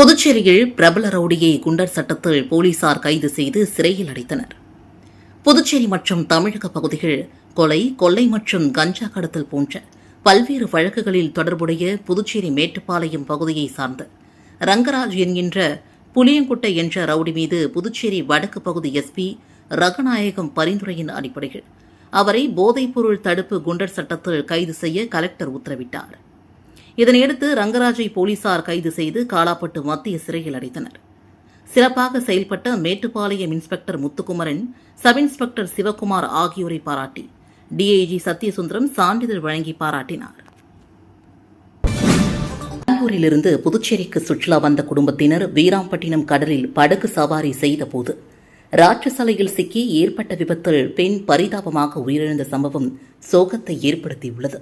புதுச்சேரியில் பிரபல ரவுடியை குண்டர் சட்டத்தில் போலீசார் கைது செய்து சிறையில் அடைத்தனர். புதுச்சேரி மற்றும் தமிழக பகுதிகள் கொலை மற்றும் கஞ்சா கடத்தல் போன்ற பல்வேறு வழக்குகளில் தொடர்புடைய புதுச்சேரி மேட்டுப்பாளையம் பகுதியை சார்ந்த ரங்கராஜ் என்கின்ற புளியங்குட்டை என்ற ரவுடி மீது புதுச்சேரி வடக்கு பகுதி எஸ்பி ரங்கநாயகம் பரிந்துரையின் அடிப்படையில் அவரை போதைப்பொருள் தடுப்பு குண்டர் சட்டத்தில் கைது செய்ய கலெக்டர் உத்தரவிட்டார். இதனையடுத்து ரங்கராஜை போலீசார் கைது செய்து காலாப்பட்டு மத்திய சிறையில் அடைத்தனர். சிறப்பாக செயல்பட்ட Mettupalayam inspector Muthukumaran, sub inspector Sivakumar ஆகியோரை பாராட்டி டிஐஜி சத்யசுந்தரம் சான்றிதழ் வழங்கி பாராட்டினார். பெங்களூரிலிருந்து புதுச்சேரிக்கு சுற்றுலா வந்த குடும்பத்தினர் வீராம்பட்டினம் கடலில் படகு சவாரி செய்தபோது ராட்சசாலையில் சிக்கி ஏற்பட்ட விபத்தில் பெண் பரிதாபமாக உயிரிழந்த சம்பவம் சோகத்தை ஏற்படுத்தியுள்ளது.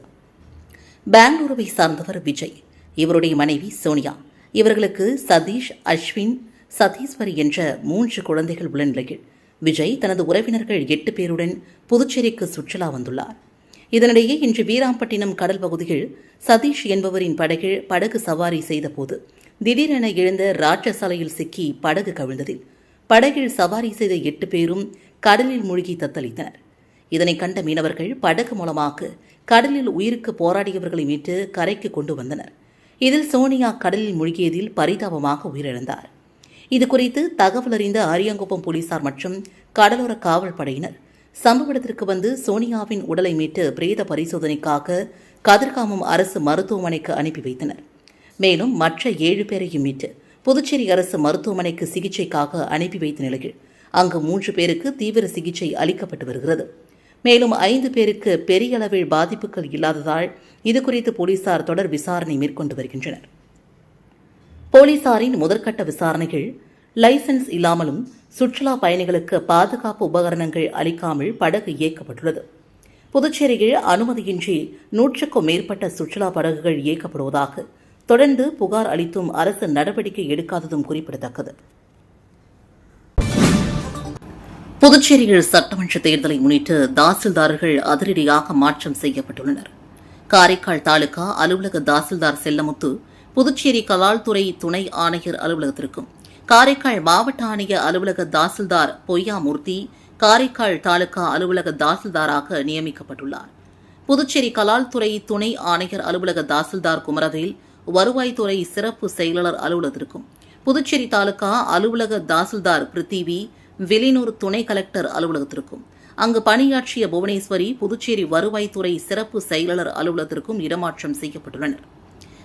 பெங்களூருவை சார்ந்தவர் விஜய், இவருடைய மனைவி சோனியா. இவர்களுக்கு சதீஷ், அஸ்வின், சதீஸ்வரி என்ற 3 குழந்தைகள் உள்ள நிலையில் விஜய் தனது உறவினர்கள் 8 பேருடன் புதுச்சேரிக்கு சுற்றுலா வந்துள்ளார். இதனிடையே இன்று வீராம்பட்டினம் கடல் பகுதியில் சதீஷ் என்பவரின் படகு சவாரி செய்தபோது திடீரென எழுந்த ராட்சசாலையில் சிக்கி படகு கவிழ்ந்ததில் படகில் சவாரி செய்த 8 பேரும் கடலில் மூழ்கி தத்தளித்தனர். இதனை கண்ட மீனவர்கள் படகு மூலமாக கடலில் உயிருக்கு போராடியவர்களை மீட்டு கரைக்கு கொண்டு வந்தனர். இதில் சோனியா கடலில் மூழ்கியதில் பரிதாபமாக உயிரிழந்தார். இதுகுறித்து தகவல் அறிந்த அரியாங்குப்பம் போலீசார் மற்றும் கடலோர காவல் படையினர் சம்பவ இடத்திற்கு வந்து சோனியாவின் உடலை மீட்டு பிரேத பரிசோதனைக்காக கதிர்காமம் அரசு மருத்துவமனைக்கு அனுப்பி வைத்தனர். மேலும் மற்ற 7 பேரையும் மீட்டு புதுச்சேரி அரசு மருத்துவமனைக்கு சிகிச்சைக்காக அனுப்பி வைத்த நிலையில் அங்கு 3 பேருக்கு தீவிர சிகிச்சை அளிக்கப்பட்டு வருகிறது. மேலும் 5 பேருக்கு பெரிய அளவில் பாதிப்புகள் இல்லாததால் இதுகுறித்து போலீசார் தொடர் விசாரணை மேற்கொண்டு வருகின்றனர். போலீசாரின் முதற்கட்ட விசாரணைகள் லைசென்ஸ் இல்லாமலும் சுற்றுலா பயணிகளுக்கு பாதுகாப்பு உபகரணங்கள் அளிக்காமல் படகு இயக்கப்பட்டுள்ளது. புதுச்சேரியில் அனுமதியின்றி 100க்கும் மேற்பட்ட சுற்றுலா படகுகள் இயக்கப்படுவதாக தொடர்ந்து புகார் அளித்தும் அரசு நடவடிக்கை எடுக்காததும் குறிப்பிடத்தக்கது. புதுச்சேரியில் சட்டமன்ற தேர்தலை முன்னிட்டு தாசில்தார்கள் அதிரடியாக மாற்றம் செய்யப்பட்டுள்ளனர். காரைக்கால் தாலுகா அலுவலக தாசில்தார் செல்லமுத்து புதுச்சேரி கலால்துறை துணை ஆணையர் அலுவலகத்திற்கும், காரைக்கால் மாவட்ட ஆணைய அலுவலக தாசில்தார் பொய்யாமூர்த்தி காரைக்கால் தாலுகா அலுவலக தாசில்தாராக நியமிக்கப்பட்டுள்ளார். புதுச்சேரி கலால்துறை துணை ஆணையர் அலுவலக தாசில்தார் குமரவேல் வருவாய்த்துறை சிறப்பு செயலாளர் அலுவலகத்திற்கும், புதுச்சேரி தாலுகா அலுவலக தாசில்தார் பிருத்திவி வெளியூர் துணை கலெக்டர் அலுவலகத்திற்கும், அங்கு பணியாற்றிய புவனேஸ்வரி புதுச்சேரி வருவாய்த்துறை சிறப்பு செயலாளர் அலுவலகத்திற்கும் இடமாற்றம் செய்யப்பட்டுள்ளனர்.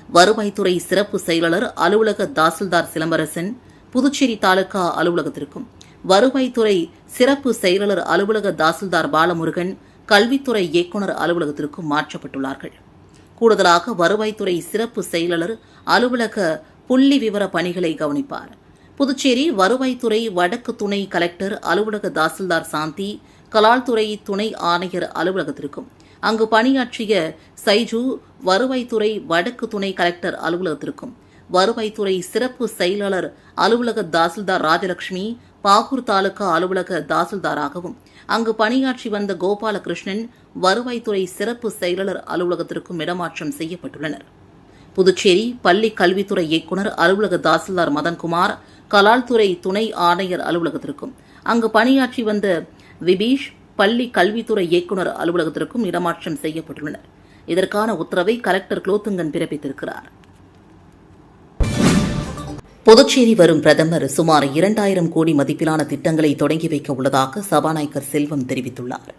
வருவாய்த்துறை சிறப்பு செயலாளர் அலுவலக தாசில்தார் சிலம்பரசன் புதுச்சேரி தாலுகா அலுவலகத்திற்கும், வருவாய்த்துறை சிறப்பு செயலாளர் அலுவலக தாசில்தார் பாலமுருகன் கல்வித்துறை இயக்குநர் அலுவலகத்திற்கும் மாற்றப்பட்டுள்ளார்கள். கூடுதலாக வருவாய்த்துறை சிறப்பு செயலாளர் அலுவலக புள்ளி விவர பணிகளை கவனிப்பார். புதுச்சேரி வருவாய்த்துறை வடக்கு துணை கலெக்டர் அலுவலக தாசில்தார் சாந்தி கலால்துறை துணை ஆணையர் அலுவலகத்திற்கும், அங்கு பணியாற்றிய சைஜு வருவாய்த்துறை வடக்கு துணை கலெக்டர் அலுவலகத்திற்கும், வருவாய்த்துறை சிறப்பு செயலாளர் அலுவலக தாசில்தார் ராஜலட்சுமி பாகூர் தாலுகா அலுவலக தாசில்தாராகவும், அங்கு பணியாற்றி வந்த கோபாலகிருஷ்ணன் வருவாய்த்துறை சிறப்பு செயலாளர் அலுவலகத்திற்கும் இடமாற்றம் செய்யப்பட்டுள்ளனர். புதுச்சேரி பள்ளி கல்வித்துறை இயக்குநர் அலுவலக தாசில்தார் மதன்குமார் கலால்துறை துணை ஆணையர் அலுவலகத்திற்கும், அங்கு பணியாற்றி வந்த விபீஷ் பள்ளி கல்வித்துறை இயக்குநர் அலுவலகத்திற்கும் இடமாற்றம் செய்யப்பட்டுள்ளனர். இதற்கான உத்தரவை கலெக்டர் குலோத்துங்கன் பிறப்பித்திருக்கிறார். புதுச்சேரி வரும் பிரதமர் சுமார் 2000 கோடி மதிப்பிலான திட்டங்களை தொடங்கி வைக்க உள்ளதாக சபாநாயகர் செல்வம் தெரிவித்துள்ளார்.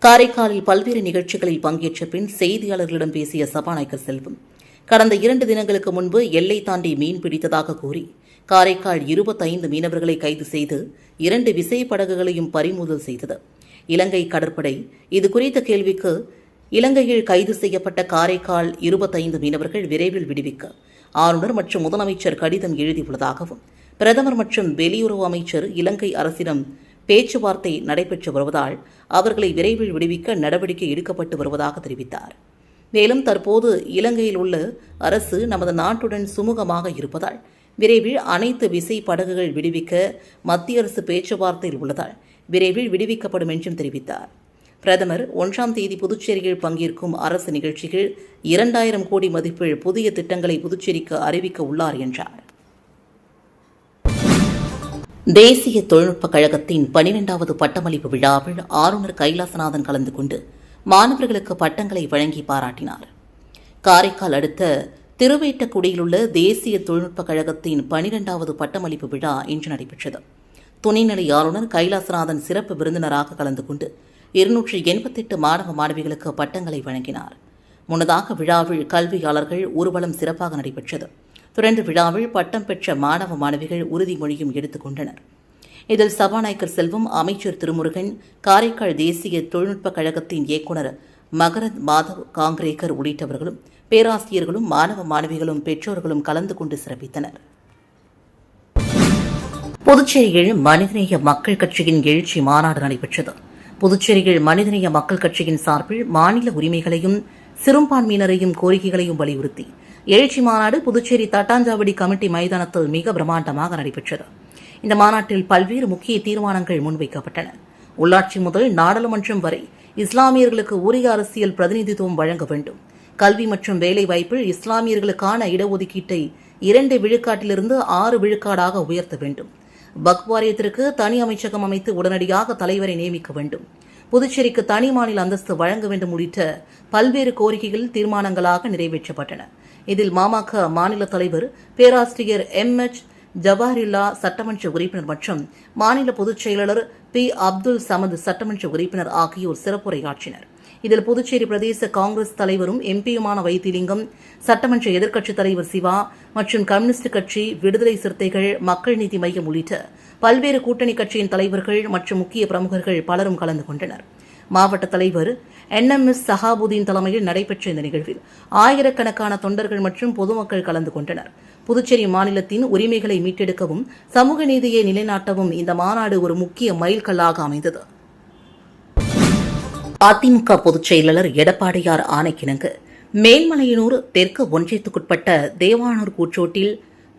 காரைக்காலில் பல்வேறு நிகழ்ச்சிகளில் பங்கேற்ற பின் செய்தியாளர்களிடம் பேசிய சபாநாயகர் செல்வம், கடந்த 2 தினங்களுக்கு முன்பு எல்லை தாண்டி மீன் பிடித்ததாக கூறி காரைக்கால் 25 மீனவர்களை கைது செய்து 2 விசைப்படகுகளையும் பறிமுதல் செய்தது இலங்கை கடற்படை. இதுகுறித்த கேள்விக்கு, இலங்கையில் கைது செய்யப்பட்ட காரைக்கால் 25 மீனவர்கள் விரைவில் விடுவிக்க ஆளுநர் மற்றும் முதலமைச்சர் கடிதம் எழுதியுள்ளதாகவும், பிரதமர் மற்றும் வெளியுறவு அமைச்சர் இலங்கை அரசிடம் பேச்சுவார்த்தை நடைபெற்று வருவதால் அவர்களை விரைவில் விடுவிக்க நடவடிக்கை எடுக்கப்பட்டு வருவதாக தெரிவித்தார். மேலும் தற்போது இலங்கையில் உள்ள அரசு நமது நாட்டுடன் சுமூகமாக இருப்பதால் விரைவில் அனைத்து விசை படகுகள் விடுவிக்க மத்திய அரசு பேச்சுவார்த்தையில் உள்ளதால் விரைவில் விடுவிக்கப்படும் என்றும் தெரிவித்தார். பிரதமர் 1ஆம் தேதி புதுச்சேரியில் பங்கேற்கும் அரசு நிகழ்ச்சியில் 2000 கோடி மதிப்பில் புதிய திட்டங்களை புதுச்சேரிக்கு அறிவிக்க உள்ளார் என்றார். தேசிய தொழில்நுட்பக் கழகத்தின் 12வது பட்டமளிப்பு விழாவில் ஆளுநர் கைலாசநாதன் கலந்து கொண்டு மாணவர்களுக்கு பட்டங்களை வழங்கி பாராட்டினார். காரைக்கால் அடுத்த திருவேட்டக்குடியில் உள்ள தேசிய தொழில்நுட்பக் கழகத்தின் 12வது பட்டமளிப்பு விழா இன்று நடைபெற்றது. துணைநிலை ஆளுநர் கைலாசநாதன் சிறப்பு விருந்தினராக கலந்து கொண்டு 288 மாணவ மாணவிகளுக்கு பட்டங்களை வழங்கினார். முன்னதாக விழாவில் கல்வியாளர்கள் ஊர்வலம் சிறப்பாக நடைபெற்றது. தொடர்ந்து விழாவில் பட்டம் பெற்ற மாணவ மாணவிகள் உறுதிமொழியும் எடுத்துக் கொண்டனர். இதில் சபாநாயகர் செல்வம், அமைச்சர் திருமுருகன், காரைக்கால் தேசிய தொழில்நுட்பக் கழகத்தின் இயக்குநர் மகரத் மாதவ் காங்கிரேக்கர் உள்ளிட்டவர்களும் பேராசிரியர்களும் மாணவ மாணவிகளும் பெற்றோர்களும் கலந்து கொண்டு சிறப்பித்தனர். புதுச்சேரியில் மனிதநேய மக்கள் கட்சியின் எழுச்சி மாநாடு நடைபெற்றது. புதுச்சேரியில் மனிதநேய மக்கள் கட்சியின் சார்பில் மாநில உரிமைகளையும் சிறுபான்மையினரையும் கோரிக்கைகளையும் வலியுறுத்தி எழுச்சி மாநாடு புதுச்சேரி தட்டாஞ்சாவடி கமிட்டி மைதானத்தில் மிக பிரமாண்டமாக நடைபெற்றது. இந்த மாநாட்டில் பல்வேறு முக்கிய தீர்மானங்கள் முன்வைக்கப்பட்டன. உள்ளாட்சி முதல் நாடாளுமன்றம் வரை இஸ்லாமியர்களுக்கு உரிய அரசியல் பிரதிநிதித்துவம் வழங்க வேண்டும். கல்வி மற்றும் வேலைவாய்ப்பில் இஸ்லாமியர்களுக்கான இடஒதுக்கீட்டை 2 விழுக்காட்டிலிருந்து 6 விழுக்காடாக உயர்த்த வேண்டும். வக்ஃப் வாரியத்திற்கு தனி அமைச்சகம் அமைத்து உடனடியாக தலைவரை நியமிக்க வேண்டும். புதுச்சேரிக்கு தனி மாநில அந்தஸ்து வழங்க வேண்டும் உள்ளிட்ட பல்வேறு கோரிக்கைகள் தீர்மானங்களாக நிறைவேற்றப்பட்டன. இதில் மாமக மாநில தலைவர் பேராசிரியர் MH ஜவாஹிருல்லா சட்டமன்ற உறுப்பினர் மற்றும் மாநில பொதுச் செயலாளர் P. அப்துல் சமது சட்டமன்ற உறுப்பினர் ஆகியோர் சிறப்புரையாற்றினர். இதில் புதுச்சேரி பிரதேச காங்கிரஸ் தலைவரும் எம்பியுமான வைத்திலிங்கம், சட்டமன்ற எதிர்க்கட்சித் தலைவர் சிவா மற்றும் கம்யூனிஸ்ட் கட்சி, விடுதலை சிறுத்தைகள், மக்கள் நீதி மையம் உள்ளிட்ட பல்வேறு கூட்டணி கட்சியின் தலைவர்கள் மற்றும் முக்கிய பிரமுகர்கள் பலரும் கலந்து கொண்டனர். மாவட்ட தலைவர் NMS சஹாபுதீன் தலைமையில் நடைபெற்ற இந்த நிகழ்வில் ஆயிரக்கணக்கான தொண்டர்கள் மற்றும் பொதுமக்கள் கலந்து கொண்டனர். புதுச்சேரி மாநிலத்தின் உரிமைகளை மீட்டெடுக்கவும் சமூக நீதியை நிலைநாட்டவும் இந்த மாநாடு ஒரு முக்கிய மைல்கல்லாக அமைந்தது. அதிமுக பொதுச் செயலாளர் எடப்பாடியார் ஆணைக்கிணங்க மேல்மலையனூர் தெற்கு ஒன்றியத்துக்குட்பட்ட தேவானூர் கூற்றோட்டில்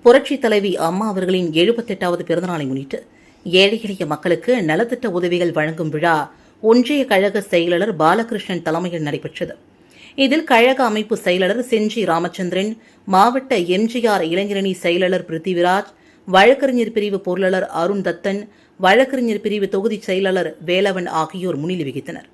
புரட்சித் தலைவி அம்மா அவர்களின் 78வது பிறந்தநாளை முன்னிட்டு ஏழை எளிய மக்களுக்கு நலத்திட்ட உதவிகள் வழங்கும் விழா ஒன்றிய கழக செயலாளர் பாலகிருஷ்ணன் தலைமையில் நடைபெற்றது. இதில் கழக அமைப்பு செயலாளர் செஞ்சி ராமச்சந்திரன், மாவட்ட MGR இளைஞரணி செயலாளர் பிருத்திவிராஜ், வழக்கறிஞர் பிரிவு பொருளாளர் அருண் தத்தன், வழக்கறிஞர் பிரிவு தொகுதி செயலாளர் வேலவன் ஆகியோர் முன்னிலை வகித்தனர்.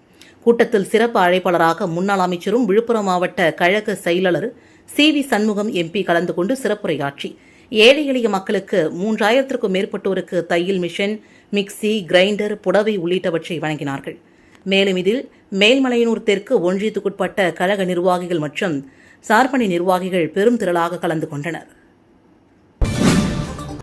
கூட்டத்தில் சிறப்பு அழைப்பாளராக முன்னாள் அமைச்சரும் விழுப்புரம் மாவட்ட கழக செயலாளர் CV சண்முகம் MP கலந்து கொண்டு சிறப்புரையாற்றி ஏழை எளிய மக்களுக்கு 3000க்கும் மேற்பட்டோருக்கு தையல் மிஷின், மிக்சி, கிரைண்டர், புடவை உள்ளிட்டவற்றை வழங்கினார்கள். மேலும் இதில் மேல்மலையனூர் தெற்கு ஒன்றியத்துக்குட்பட்ட கழக நிர்வாகிகள் மற்றும் சார்பணி நிர்வாகிகள் பெரும் திரளாக கலந்து கொண்டனர்.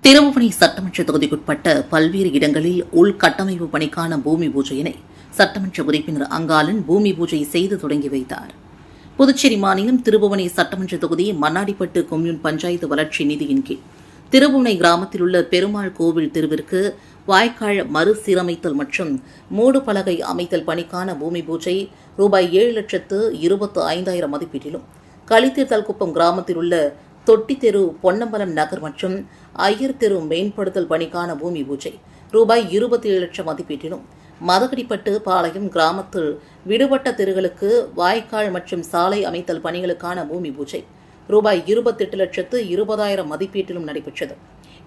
திருபுவனை சட்டமன்ற தொகுதிக்குட்பட்ட பல்வேறு இடங்களில் உள்கட்டமைப்பு பணிக்கான பூமி பூஜையினை சட்டமன்ற உறுப்பினர் அங்காளன் பூமி பூஜை செய்து தொடங்கி வைத்தார். புதுச்சேரி மாநிலம் திருபுவனை சட்டமன்ற தொகுதி மண்ணாடிப்பட்டு கொம்யூன் பஞ்சாயத்து வளர்ச்சி நிதியின் கீழ் திருபுவனை கிராமத்தில் உள்ள பெருமாள் கோவில் தெருவிற்கு வாய்க்கால் மறுசீரமைத்தல் மற்றும் மூடு பலகை அமைத்தல் பணிக்கான பூமி பூஜை ரூபாய் 7,25,000 மதிப்பீட்டிலும், களித்தீர்த்தல்குப்பம் கிராமத்தில் உள்ள தொட்டி தெரு, பொன்னம்பலம் நகர் மற்றும் ஐயர் தெரு மேம்படுத்தல் பணிக்கான பூமி பூஜை ரூபாய் 27 லட்சம் மதிப்பீட்டிலும், மதகடிப்பட்டு பாளையம் கிராமத்தில் விடுபட்ட தெருகளுக்கு வாய்க்கால் மற்றும் சாலை அமைத்தல் பணிகளுக்கான பூமி பூஜை ரூபாய் 28,20,000 மதிப்பீட்டிலும் நடைபெற்றது.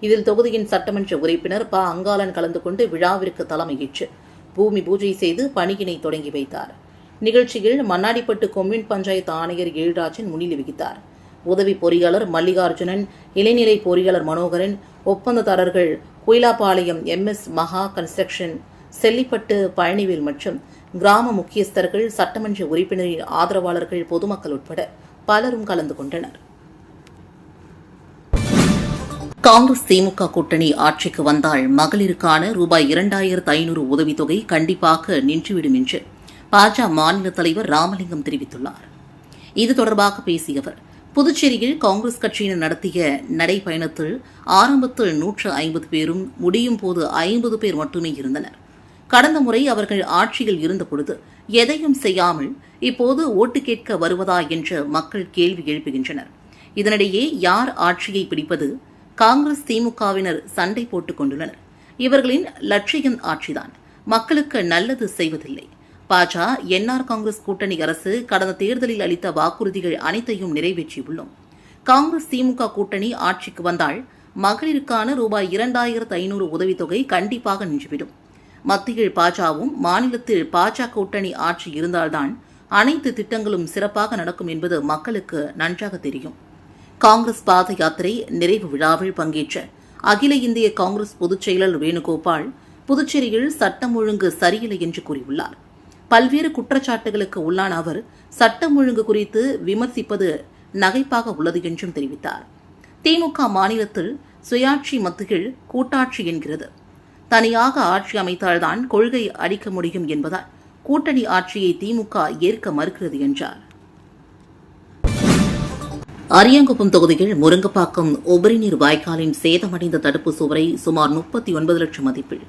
இதில் தொகுதியின் சட்டமன்ற உறுப்பினர் ப. அங்காளன் கலந்து கொண்டு விழாவிற்கு தலைமையேற்று பூமி பூஜை செய்து பணியினை தொடங்கி வைத்தார். நிகழ்ச்சியில் மண்ணாடிப்பட்டு கொம்யூன் பஞ்சாயத்து ஆணையர் ஏழ்ராஜன் முன்னிலை வகித்தார். உதவி பொறியாளர் மல்லிகார்ஜுனன், இளைநிலை பொறியாளர் மனோகரன், ஒப்பந்ததாரர்கள் குயிலாப்பாளையம் MS மகா கன்ஸ்ட்ரக்ஷன், செல்லிப்பட்டு பழனிவேல் மற்றும் கிராம முக்கியஸ்தர்கள், சட்டமன்ற உறுப்பினரின் ஆதரவாளர்கள், பொதுமக்கள் உட்பட பலரும் கலந்து கொண்டனர். காங்கிரஸ் திமுக கூட்டணி ஆட்சிக்கு வந்தால் மகளிருக்கான ரூபாய் 2,500 உதவித்தொகை கண்டிப்பாக நின்றுவிடும் என்று பாஜ மாநில தலைவர் ராமலிங்கம் தெரிவித்துள்ளார். இது தொடர்பாக பேசிய அவர், புதுச்சேரியில் காங்கிரஸ் கட்சியினர் நடத்திய நடைபயணத்தில் ஆரம்பத்தில் 150 பேரும் முடியும் போது 50 பேர் மட்டுமே இருந்தனர். கடந்த முறை அவர்கள் ஆட்சியில் இருந்தபொழுது எதையும் செய்யாமல் இப்போது ஓட்டு கேட்க வருவதா என்று மக்கள் கேள்வி எழுப்புகின்றனர். இதனிடையே யார் ஆட்சியை பிடிப்பது? காங்கிரஸ் திமுகவினர் சண்டை போட்டுக் கொண்டுள்ளனர். இவர்களின் லட்சியம் ஆட்சிதான், மக்களுக்கு நல்லது செய்வதில்லை. பாஜ NR காங்கிரஸ் கூட்டணி அரசு கடந்த தேர்தலில் அளித்த வாக்குறுதிகள் அனைத்தையும் நிறைவேற்றியுள்ளோம். காங்கிரஸ் திமுக கூட்டணி ஆட்சிக்கு வந்தால் மகளிருக்கான ரூபாய் 2500 உதவித்தொகை கண்டிப்பாக நின்றுவிடும். மத்தியில் பாஜகவும் மாநிலத்தில் பாஜக கூட்டணி ஆட்சி இருந்தால்தான் அனைத்து திட்டங்களும் சிறப்பாக நடக்கும் என்பது மக்களுக்கு நன்றாக தெரியும். காங்கிரஸ் பாத யாத்திரை நிறைவு விழாவில் பங்கேற்ற அகில இந்திய காங்கிரஸ் பொதுச் செயலர் வேணுகோபால் புதுச்சேரியில் சட்டம் ஒழுங்கு சரியில்லை என்று கூறியுள்ளார். பல்வேறு குற்றச்சாட்டுகளுக்கு உள்ளான அவர் சட்டம் ஒழுங்கு குறித்து விமர்சிப்பது நகைப்பாக உள்ளது என்றும் தெரிவித்தார். திமுக மாநிலத்தில் சுயாட்சி மத்தியில் கூட்டாட்சி என்கிறது. தனியாக ஆட்சி அமைத்தால்தான் கொள்கை அளிக்க முடியும் என்பதால் கூட்டணி ஆட்சியை திமுக ஏற்க மறுக்கிறது என்றார். அரியாங்குப்பம் தொகுதியில் முருங்கப்பாக்கம் உபரிநீர் வாய்க்காலின் சேதமடைந்த தடுப்பு சுவரை சுமார் 39 லட்சம் மதிப்பில்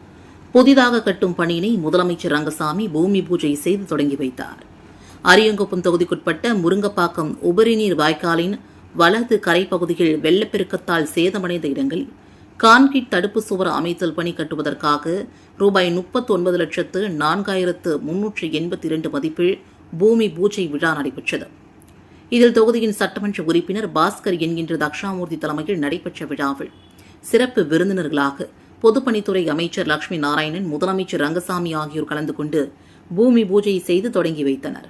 புதிதாக கட்டும் பணியினை முதலமைச்சர் ரங்கசாமி பூமி பூஜை செய்து தொடங்கி வைத்தார். அரியாங்குப்பம் தொகுதிக்குட்பட்ட முருங்கப்பாக்கம் உபரிநீர் வாய்க்காலின் வலது கரைப்பகுதியில் வெள்ளப்பெருக்கத்தால் சேதமடைந்த இடங்களில் கான்கிரீட் தடுப்பு சுவர் அமைத்தல் பணி கட்டுவதற்காக ரூபாய் 39,04,382 மதிப்பில் பூமி பூஜை விழா நடைபெற்றது. இதில் தொகுதியின் சட்டமன்ற உறுப்பினர் பாஸ்கர் என்கின்ற தக்ஷாமூர்த்தி தலைமையில் நடைபெற்ற விழாவில் சிறப்பு விருந்தினர்களாக பொதுப்பணித்துறை அமைச்சர் லட்சுமி நாராயணன், முதலமைச்சர் ரங்கசாமி ஆகியோர் கலந்து கொண்டு பூமி பூஜை செய்து தொடங்கி வைத்தனர்.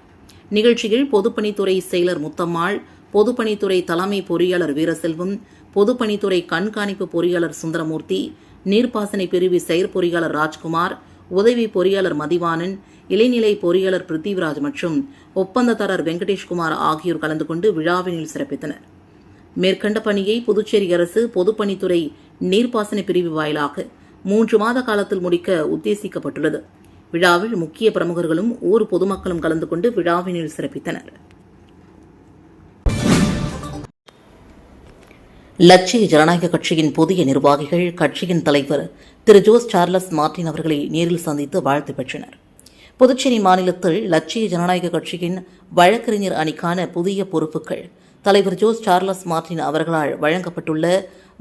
நிகழ்ச்சியில் பொதுப்பணித்துறை செயலர் முத்தம்மாள், பொதுப்பணித்துறை தலைமை பொறியாளர் வீரசெல்வம், பொதுப்பணித்துறை கண்காணிப்பு பொறியாளர் சுந்தரமூர்த்தி, நீர்ப்பாசன பிரிவு செயற்பொறியாளர் ராஜ்குமார், உதவி பொறியாளர் மதிவாணன், இளைநிலை பொறியாளர் பிருத்திவிராஜ் மற்றும் ஒப்பந்ததாரர் வெங்கடேஷ்குமார் ஆகியோர் கலந்து கொண்டு விழாவினில் சிறப்பித்தனர். மேற்கண்ட பணியை புதுச்சேரி அரசு பொதுப்பணித்துறை நீர்ப்பாசன பிரிவு வாயிலாக 3 மாத காலத்தில் முடிக்க உத்தேசிக்கப்பட்டுள்ளது. விழாவில் முக்கிய பிரமுகர்களும் ஊர் பொதுமக்களும் கலந்து கொண்டு விழாவினில் சிறப்பித்தனர். லட்சிய ஜனநாயக கட்சியின் புதிய நிர்வாகிகள் கட்சியின் தலைவர் திரு ஜோஸ் சார்லஸ் மார்டின் அவர்களை நேரில் சந்தித்து வாழ்த்து பெற்றனர். புதுச்சேரி மாநிலத்தில் லட்சிய ஜனநாயக கட்சியின் வழக்கறிஞர் அணிக்கான புதிய பொறுப்புகள் தலைவர் ஜோஸ் சார்லஸ் மார்டின் அவர்களால் வழங்கப்பட்டுள்ள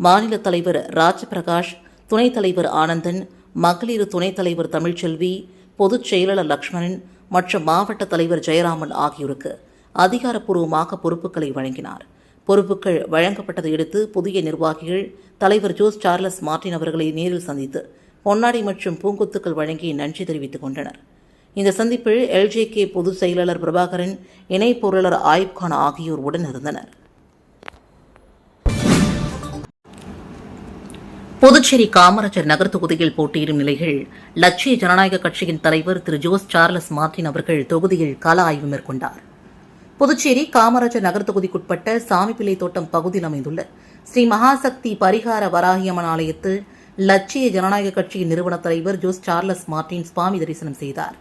மாநில தலைவர் ராஜபிரகாஷ், துணைத் தலைவர் ஆனந்தன், மகளிர் துணைத் தலைவர் தமிழ்ச்செல்வி, பொதுச் செயலாளர் லட்சுமணன் மற்றும் மாவட்ட தலைவர் ஜெயராமன் ஆகியோருக்கு அதிகாரப்பூர்வமாக பொறுப்புகளை வழங்கினார். பொறுப்புகள் வழங்கப்பட்டதை அடுத்து புதிய நிர்வாகிகள் தலைவர் ஜோஸ் சார்லஸ் மார்டின் அவர்களை நேரில் சந்தித்து பொன்னாடை மற்றும் பூங்கொத்துக்கள் வழங்கி நன்றி தெரிவித்துக் கொண்டனர். இந்த சந்திப்பில் LJK பொதுச் செயலாளர் பிரபாகரன், இணை பொருளாளர் ஆயிப்கான் ஆகியோர் உடன் இருந்தனர். புதுச்சேரி காமராஜர் நகர் தொகுதியில் போட்டியிடும் நிலையில் லட்சிய ஜனநாயக கட்சியின் தலைவர் திரு ஜோஸ் சார்லஸ் மார்டின் அவர்கள் தொகுதியில் கள ஆய்வு மேற்கொண்டார். புதுச்சேரி காமராஜர் நகர் தொகுதிக்குட்பட்ட சாமிப்பிள்ளை தோட்டம் பகுதியில் அமைந்துள்ள ஸ்ரீ மகாசக்தி பரிகார வராகியம்மன் ஆலயத்தில் லட்சிய ஜனநாயக கட்சியின் நிறுவன தலைவர் ஜோஸ் சார்லஸ் மார்டின் சுவாமி தரிசனம் செய்தார்.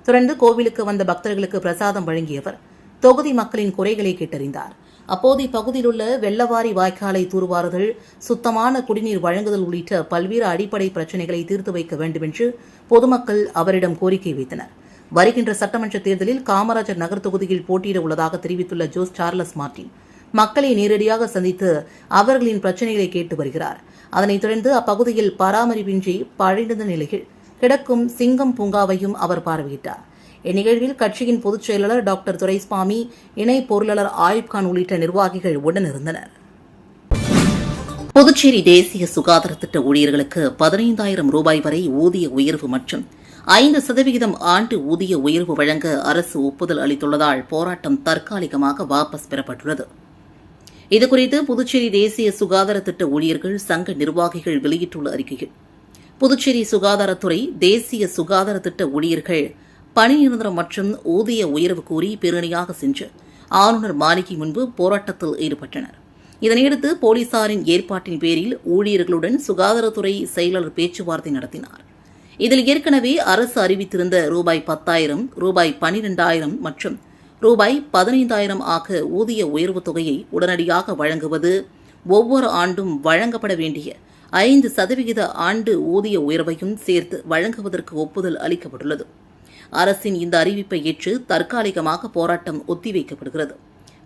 தொடர்ந்து கோவிலுக்கு வந்த பக்தர்களுக்கு பிரசாதம் வழங்கியவர் தொகுதி மக்களின் குறைகளை கேட்டறிந்தார். அப்போது இப்பகுதியில் உள்ள வெள்ளவாரி வாய்க்காலை தூர்வாறுதல், சுத்தமான குடிநீர் வழங்குதல் உள்ளிட்ட பல்வேறு அடிப்படை பிரச்சினைகளை தீர்த்து வைக்க வேண்டும் என்று பொதுமக்கள் அவரிடம் கோரிக்கை வைத்தனர். வருகின்ற சட்டமன்ற தேர்தலில் காமராஜர் நகர் தொகுதியில் போட்டியிட உள்ளதாக தெரிவித்துள்ள ஜோஸ் சார்லஸ் மார்டின் மக்களை நேரடியாக சந்தித்து அவர்களின் பிரச்சினைகளை கேட்டு வருகிறார். அதனைத் தொடர்ந்து அப்பகுதியில் பராமரிப்பின்றி பழிந்த நிலையில் கிடக்கும் சிங்கம் பூங்காவையும் அவர் பார்வையிட்டார். இந்நிகழ்வில் கட்சியின் பொதுச் செயலாளர் டாக்டர் துரைசாமி, இணை பொருளாளர் ஆயிப்கான் உள்ளிட்ட நிர்வாகிகள் உடனிருந்தனர். புதுச்சேரி தேசிய சுகாதார திட்ட ஊழியர்களுக்கு 15,000 ரூபாய் வரை ஊதிய உயர்வு மற்றும் 5% ஆண்டு ஊதிய உயர்வு வழங்க அரசு ஒப்புதல் அளித்துள்ளதால் போராட்டம் தற்காலிகமாக வாபஸ் பெறப்பட்டுள்ளது. இதுகுறித்து புதுச்சேரி தேசிய சுகாதார திட்ட ஊழியர்கள் சங்க நிர்வாகிகள் வெளியிட்டுள்ள அறிக்கையில், புதுச்சேரி சுகாதாரத்துறை தேசிய சுகாதார திட்ட ஊழியர்கள் பணி நிரந்தரம் மற்றும் ஊதிய உயர்வு கோரி பேரணியாக சென்று ஆளுநர் மாளிகை முன்பு போராட்டத்தில் ஈடுபட்டனர். இதனையடுத்து போலீசாரின் ஏற்பாட்டின் பேரில் ஊழியர்களுடன் சுகாதாரத்துறை செயலாளர் பேச்சுவார்த்தை நடத்தினார். இதில் ஏற்கனவே அரசு அறிவித்திருந்த ரூபாய் 10,000, ரூபாய் 12,000 மற்றும் ரூபாய் 15,000 ஆக ஊதிய உயர்வு தொகையை உடனடியாக வழங்குவது, ஒவ்வொரு ஆண்டும் வழங்கப்பட வேண்டிய 5% ஆண்டு ஊதிய உயர்வையும் சேர்த்து வழங்குவதற்கு ஒப்புதல் அளிக்கப்பட்டுள்ளது. அரசின் இந்த அறிவிப்பை ஏற்று தற்காலிகமாக போராட்டம் ஒத்திவைக்கப்படுகிறது.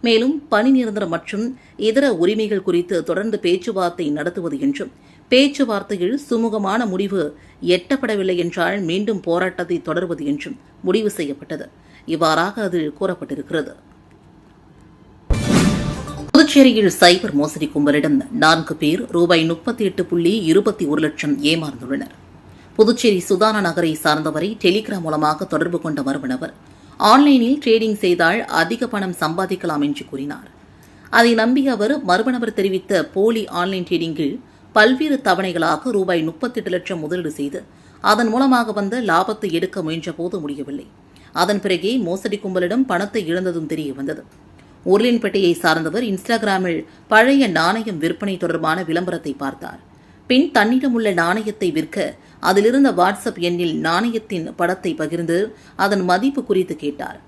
மேலும் பணி நிரந்தரம் மற்றும் இதர உரிமைகள் குறித்து தொடர்ந்து பேச்சுவார்த்தை நடத்துவது என்றும், பேச்சுவார்த்தையில் சுமூகமான முடிவு எட்டப்படவில்லை என்றால் மீண்டும் போராட்டத்தை தொடர்வது என்றும் முடிவு செய்யப்பட்டது. இவ்வாறாக அதில் கூறப்பட்டிருக்கிறது. புதுச்சேரியில் சைபர் மோசடி கும்பலிடம் 4 பேர் ரூபாய் 38.21 லட்சம் ஏமாந்துள்ளனர். புதுச்சேரி சுதான நகரை சார்ந்தவரை டெலிகிராம் மூலமாக தொடர்பு கொண்ட மர்ம நபர் ஆன்லைனில் ட்ரேடிங் செய்தால் அதிக பணம் சம்பாதிக்கலாம் என்று கூறினார். அதை நம்பிய அவர் மர்ம நபர் தெரிவித்த போலி ஆன்லைன் ட்ரேடிங்கில் பல்வேறு தவணைகளாக ரூபாய் 38 லட்சம் முதலீடு செய்து அதன் மூலமாக வந்த லாபத்தை எடுக்க முயன்றபோது முடியவில்லை. அதன் பிறகே மோசடி கும்பலிடம் பணத்தை இழந்ததும் தெரியவந்தது. உருளின்பேட்டையை சார்ந்தவர் இன்ஸ்டாகிராமில் பழைய நாணயம் விற்பனை தொடர்பான விளம்பரத்தை பார்த்தார். பின் தன்னிடம் உள்ள நாணயத்தை விற்க அதிலிருந்த வாட்ஸ்அப் எண்ணில் நாணயத்தின் படத்தை பகிர்ந்து அதன் மதிப்பு குறித்து கேட்டார்.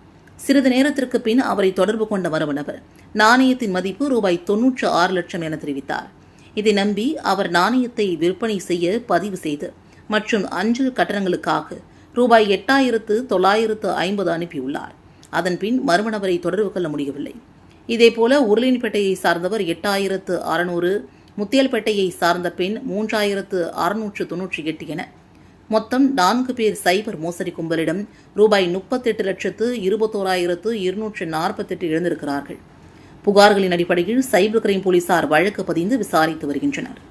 சிறிது நேரத்திற்கு பின் அவரை தொடர்பு கொண்ட மர்ம நபர் நாணயத்தின் மதிப்பு ரூபாய் 96 லட்சம் என தெரிவித்தார். இதை நம்பி அவர் நாணயத்தை விற்பனை செய்ய பதிவு செய்து மற்றும் அஞ்சல் கட்டணங்களுக்காக ரூபாய் 8,950 அனுப்பியுள்ளார். அதன்பின் மர்ம நபரை தொடர்பு கொள்ள முடியவில்லை. இதேபோல உருளின்பேட்டையை சார்ந்தவர் 8,600, முத்தியல்பேட்டையை சார்ந்த பெண் 3,698 என மொத்தம் 4 பேர் சைபர் மோசடி கும்பலிடம் ரூபாய் 38,21,248 இழந்திருக்கிறார்கள். புகார்களின் அடிப்படையில் சைபர் கிரைம் போலீசார் வழக்கு பதிந்து விசாரித்து வருகின்றனர்.